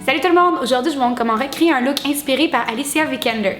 Salut tout le monde! Aujourd'hui, je vous montre comment recréer un look inspiré par Alicia Vikander.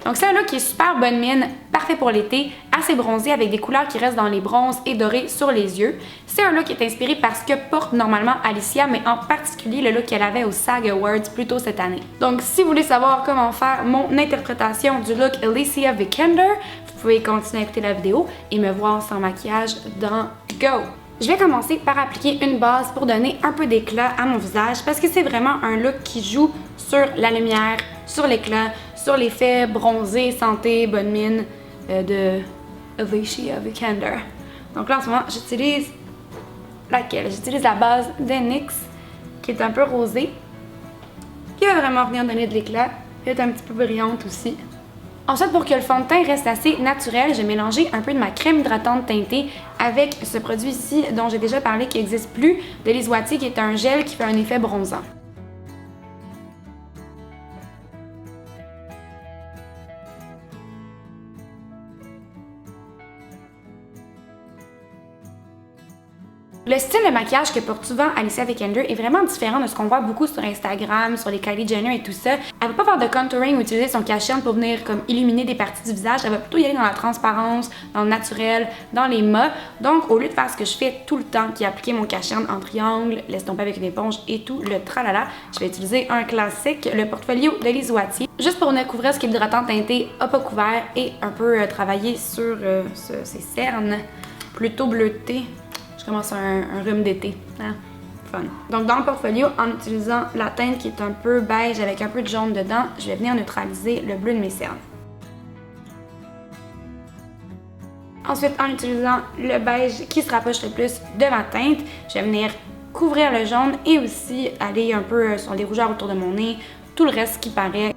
Donc c'est un look qui est super bonne mine, parfait pour l'été, assez bronzé avec des couleurs qui restent dans les bronzes et dorés sur les yeux. C'est un look qui est inspiré par ce que porte normalement Alicia, mais en particulier le look qu'elle avait au SAG Awards plus tôt cette année. Donc si vous voulez savoir comment faire mon interprétation du look Alicia Vikander, vous pouvez continuer à écouter la vidéo et me voir sans maquillage dans Go! Je vais commencer par appliquer une base pour donner un peu d'éclat à mon visage parce que c'est vraiment un look qui joue sur la lumière, sur l'éclat, sur l'effet bronzé, santé, bonne mine de Alicia Vikander. Donc là en ce moment, j'utilise laquelle? J'utilise la base d'NYX qui est un peu rosée, qui va vraiment venir donner de l'éclat, qui est un petit peu brillante aussi. Ensuite, pour que le fond de teint reste assez naturel, j'ai mélangé un peu de ma crème hydratante teintée avec ce produit ici dont j'ai déjà parlé qui n'existe plus, de Liswati, qui est un gel qui fait un effet bronzant. Le style de maquillage que porte souvent Alicia Vikander est vraiment différent de ce qu'on voit beaucoup sur Instagram, sur les Kylie Jenner et tout ça. Elle va pas faire de contouring ou utiliser son cache-cerne pour venir comme illuminer des parties du visage. Elle va plutôt y aller dans la transparence, dans le naturel, dans les mâts. Donc au lieu de faire ce que je fais tout le temps, qui est appliquer mon cache-cerne en triangle, l'estomper avec une éponge et tout le tralala, je vais utiliser un classique, le portfolio de Liswati. Juste pour venir couvrir ce qui est hydratant teinté, à pas couvert et un peu travailler sur ces cernes plutôt bleutées. Je commence un rhume d'été. Hein? Fun. Donc dans le portfolio, en utilisant la teinte qui est un peu beige avec un peu de jaune dedans, je vais venir neutraliser le bleu de mes cernes. Ensuite, en utilisant le beige qui se rapproche le plus de ma teinte, je vais venir couvrir le jaune et aussi aller un peu sur les rougeurs autour de mon nez, tout le reste qui paraît.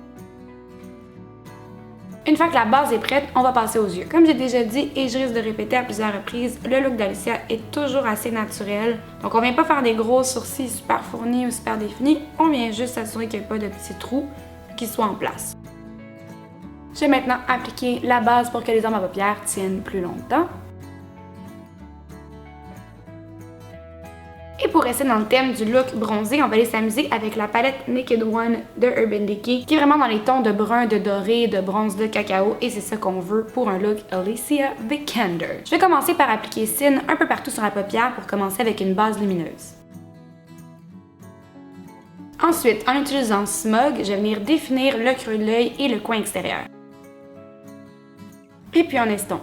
Une fois que la base est prête, on va passer aux yeux. Comme j'ai déjà dit et je risque de répéter à plusieurs reprises, le look d'Alicia est toujours assez naturel. Donc on vient pas faire des gros sourcils super fournis ou super définis, on vient juste s'assurer qu'il n'y ait pas de petits trous qui soient en place. Je vais maintenant appliquer la base pour que les ombres à paupières tiennent plus longtemps. Et pour rester dans le thème du look bronzé, on va aller s'amuser avec la palette Naked One de Urban Decay, qui est vraiment dans les tons de brun, de doré, de bronze, de cacao, et c'est ça qu'on veut pour un look Alicia Vikander. Je vais commencer par appliquer Sin un peu partout sur la paupière pour commencer avec une base lumineuse. Ensuite, en utilisant Smog, je vais venir définir le creux de l'œil et le coin extérieur. Et puis en estompe.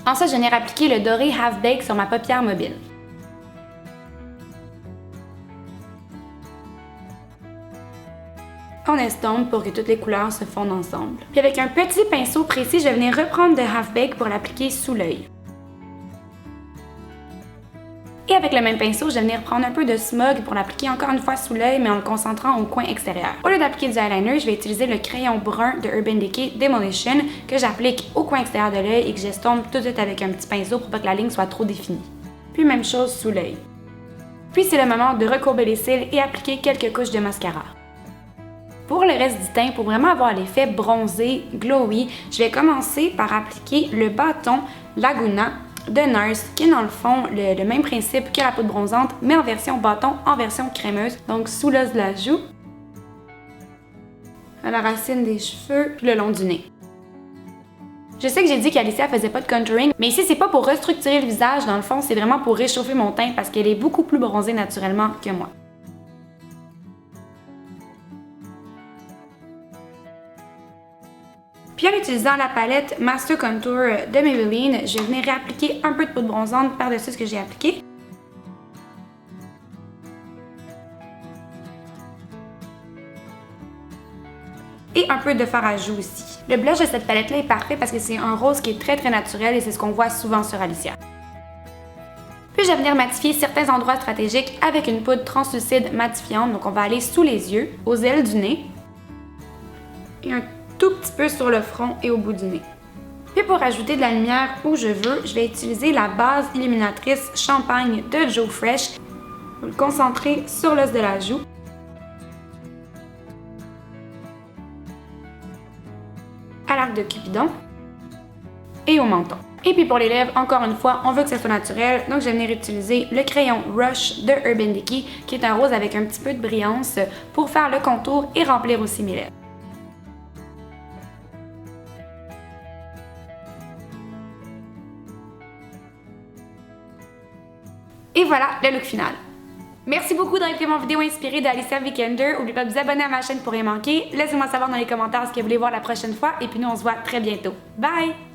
Ensuite, je viens appliquer le doré Half Baked sur ma paupière mobile. On estompe pour que toutes les couleurs se fondent ensemble. Puis avec un petit pinceau précis, je vais venir reprendre de Half Baked pour l'appliquer sous l'œil. Et avec le même pinceau, je vais venir prendre un peu de Smog pour l'appliquer encore une fois sous l'œil, mais en le concentrant au coin extérieur. Au lieu d'appliquer du eyeliner, je vais utiliser le crayon brun de Urban Decay Demolition que j'applique au coin extérieur de l'œil et que j'estompe tout de suite avec un petit pinceau pour pas que la ligne soit trop définie. Puis même chose sous l'œil. Puis c'est le moment de recourber les cils et appliquer quelques couches de mascara. Pour le reste du teint, pour vraiment avoir l'effet bronzé, glowy, je vais commencer par appliquer le bâton Laguna de NARS, qui est dans le fond le même principe que la poudre bronzante, mais en version bâton, en version crémeuse, donc sous l'os de la joue, à la racine des cheveux, puis le long du nez. Je sais que j'ai dit qu'Alicia faisait pas de contouring, mais ici c'est pas pour restructurer le visage, dans le fond c'est vraiment pour réchauffer mon teint parce qu'elle est beaucoup plus bronzée naturellement que moi. Puis en utilisant la palette Master Contour de Maybelline, je vais venir réappliquer un peu de poudre bronzante par-dessus ce que j'ai appliqué. Et un peu de fard à joues aussi. Le blush de cette palette-là est parfait parce que c'est un rose qui est très naturel et c'est ce qu'on voit souvent sur Alicia. Puis je vais venir matifier certains endroits stratégiques avec une poudre translucide matifiante. Donc on va aller sous les yeux, aux ailes du nez et un tout petit peu sur le front et au bout du nez. Puis pour ajouter de la lumière où je veux, je vais utiliser la base illuminatrice Champagne de Joe Fresh. On va le concentrer sur l'os de la joue. À l'arc de Cupidon. Et au menton. Et puis pour les lèvres, encore une fois, on veut que ça soit naturel, donc je vais venir utiliser le crayon Rush de Urban Decay, qui est un rose avec un petit peu de brillance, pour faire le contour et remplir aussi mes lèvres. Et voilà le look final. Merci beaucoup d'avoir écouté mon vidéo inspirée d'Alicia Vikander. N'oubliez pas de vous abonner à ma chaîne pour rien manquer. Laissez-moi savoir dans les commentaires ce que vous voulez voir la prochaine fois. Et puis nous, on se voit très bientôt. Bye!